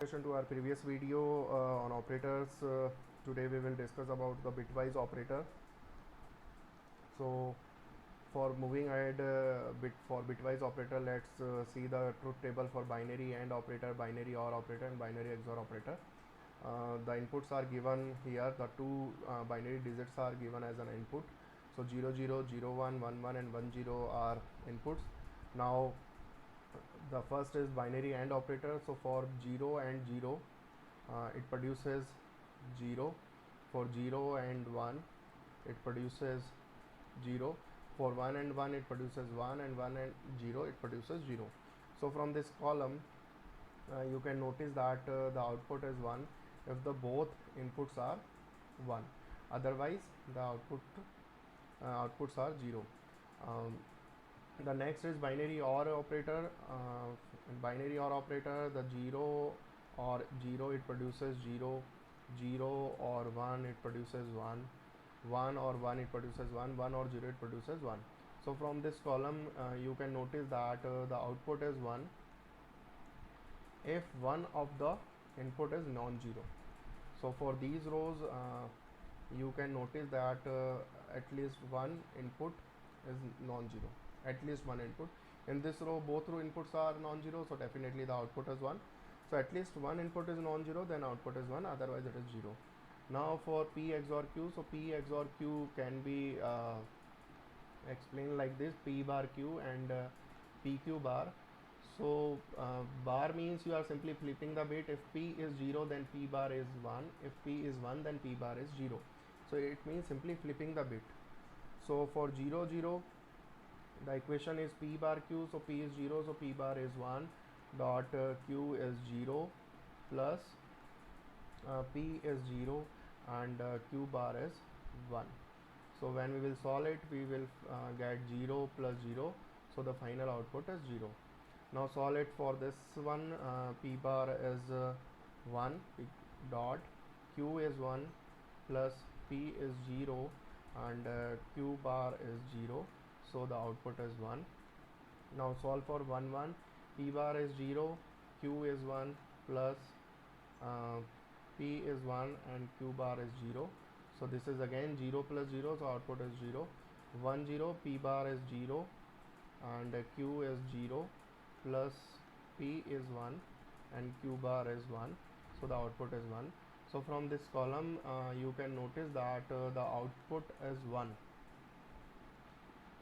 To our previous video on operators, today we will discuss about the bitwise operator. So for moving ahead, bitwise operator, let's see the truth table for binary AND operator, binary OR operator, and binary XOR operator. The inputs are given here. The two binary digits are given as an input. So 0 0 0 1 1 1 and 1 0 are inputs. Now the first is binary AND operator. So for 0 and 0, it produces 0. For 0 and 1, it produces 0. For 1 and 1, it produces 1, and 1 and 0, it produces 0. So from this column, you can notice that the output is 1 if the both inputs are 1. Otherwise, the outputs are 0. Um, the next is binary OR operator. In binary OR operator, the 0 or 0, it produces 0. 0 or 1, it produces 1. 1 or 1, it produces 1. 1 or 0, it produces 1. So from this column, you can notice that the output is 1 if one of the input is non-zero. So for these rows, you can notice that at least one input is non-zero. At least one input. In this row, both row inputs are non-zero, so definitely the output is 1. So at least one input is non-zero, then output is 1, otherwise it is 0. Now for P XOR Q, so P XOR Q can be explained like this: P bar Q and PQ bar. So bar means you are simply flipping the bit. If P is 0, then P bar is 1. If P is 1, then P bar is 0. So it means simply flipping the bit. So for 0 0, the equation is P bar Q. So P is 0, so P bar is 1 dot Q is 0 plus P is 0 and Q bar is 1. So when we will solve it, we will get 0 plus 0. So the final output is 0. Now solve it for this one. P bar is 1 dot Q is 1 plus P is 0 and Q bar is 0. So the output is 1. Now solve for 1 1. P bar is 0, Q is 1 plus uh, P is 1 and Q bar is 0. So this is again 0 plus 0, so output is 0. 1 0, P bar is 0 and Q is 0 plus P is 1 and Q bar is 1. So the output is 1. So from this column, you can notice that the output is 1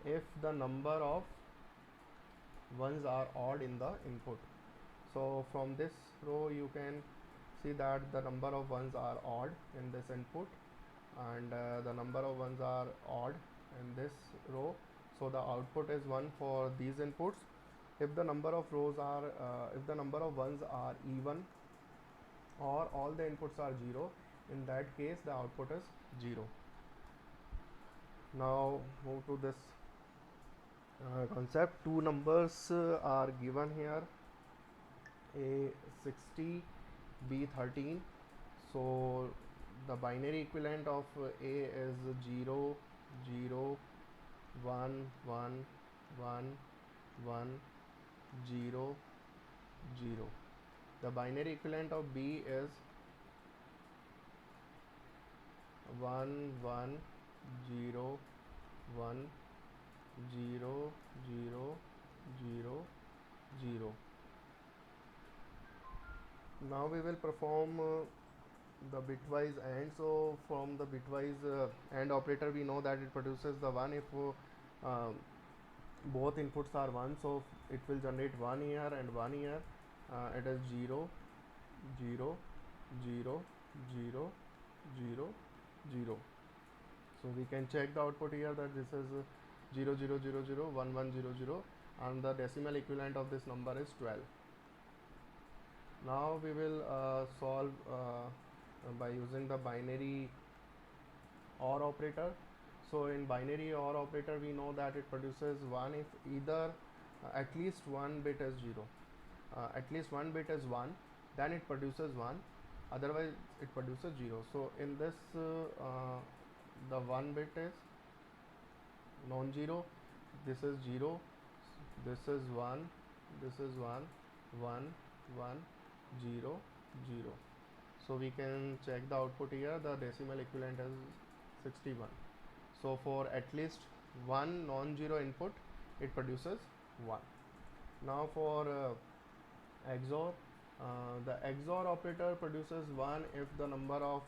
if the number of ones are odd in the input. So from this row, you can see that the number of ones are odd in this input and the number of ones are odd in this row. So the output is 1 for these inputs. If the number of if the number of ones are even or all the inputs are 0, in that case the output is 0. Now move to this concept. Two numbers are given here, A60, B13. So the binary equivalent of A is 0 0 1 1 1 1 0 0. The binary equivalent of B is 1 1 0 1 0 0 0 0. Now we will perform the bitwise AND. So from the bitwise AND operator, we know that it produces the 1 if both inputs are 1. So it will generate 1 here and 1 here. It is 0 0 0 0 0 0. So we can check the output here that this is 0 0 0 0 1 1 0 0 and the decimal equivalent of this number is 12. Now we will solve by using the binary OR operator. So in binary OR operator, we know that it produces 1 if either at least one bit is 0. At least one bit is 1, then it produces 1, otherwise it produces 0. So in this the 1 bit is non-zero, this is 0, this is 1, this is 1 1 1 0 0. So we can check the output here. The decimal equivalent is 61. So for at least one non-zero input, it produces 1. Now for XOR, the XOR operator produces 1 if the number of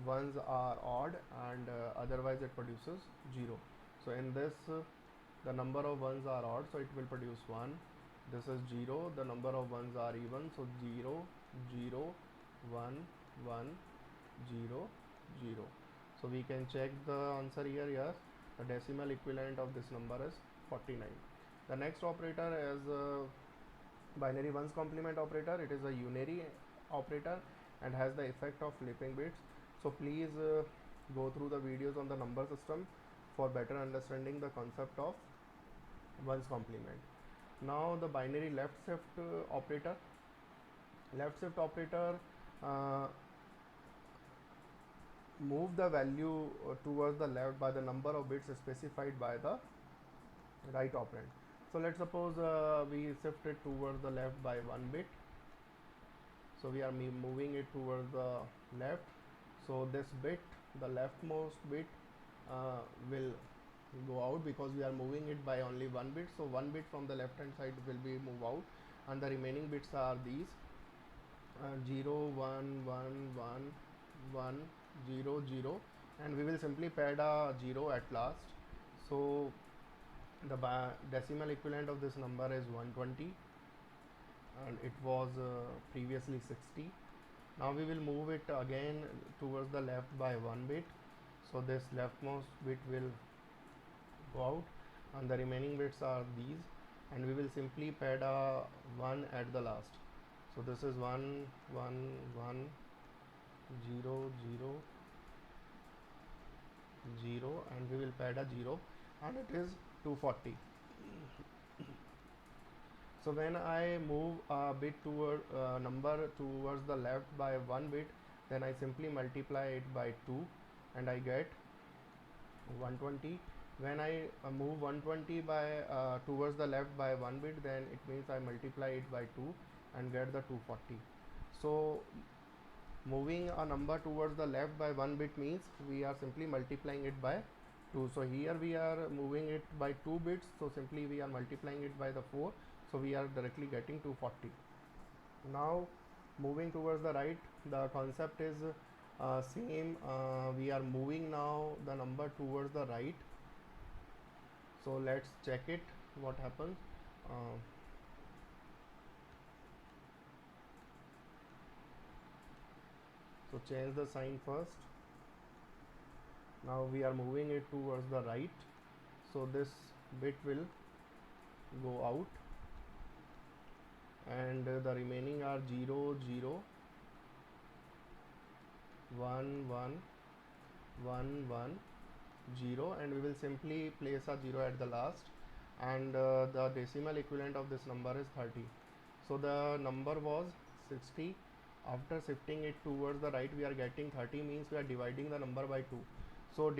ones are odd, and otherwise it produces 0. So in this, the number of ones are odd, so it will produce 1. This is 0, the number of ones are even, so 0, 0, 1, 1, 0, 0. So we can check the answer here. Yes, the decimal equivalent of this number is 49. The next operator is binary ones complement operator. It is a unary operator and has the effect of flipping bits. So please go through the videos on the number system for better understanding the concept of ones complement. Now the binary left shift operator. Left shift operator uh, move the value towards the left by the number of bits specified by the right operand. So let's suppose we shift it towards the left by 1 bit. So we are moving it towards the left. So this bit, the leftmost bit, will go out because we are moving it by only 1 bit. So 1 bit from the left hand side will be moved out, and the remaining bits are these 0, 1, 1, 1, 1, 0, 0, and we will simply pad a 0 at last. So the decimal equivalent of this number is 120, and it was previously 60. Now we will move it again towards the left by 1 bit. So this leftmost bit will go out, and the remaining bits are these, and we will simply pad a 1 at the last. So this is 1, 1, 1, 0, 0, 0, and we will pad a 0, and it is 240. So when I move a bit toward number towards the left by 1 bit, then I simply multiply it by 2 and I get 120. When I move 120 by towards the left by 1 bit, then it means I multiply it by 2 and get the 240. So moving a number towards the left by 1 bit means we are simply multiplying it by 2. So here we are moving it by 2 bits, so simply we are multiplying it by the 4, so we are directly getting 240. Now moving towards the right, the concept is same. We are moving now the number towards the right. So let's check it what happens. So change the sign first. Now we are moving it towards the right, so this bit will go out, and the remaining are 0, 0, 1, 1, 1, 1, 0, and we will simply place a 0 at the last, and the decimal equivalent of this number is 30. So the number was 60. After shifting it towards the right, we are getting 30, means we are dividing the number by 2. So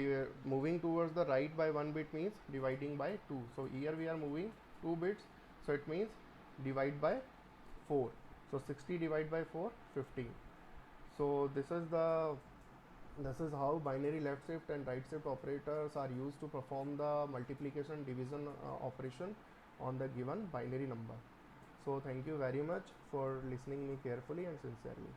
moving towards the right by 1 bit means dividing by 2. So here we are moving 2 bits, so it means divide by 4. So 60 divided by 4, 15. So this is how binary left shift and right shift operators are used to perform the multiplication division operation on the given binary number. So thank you very much for listening me carefully and sincerely.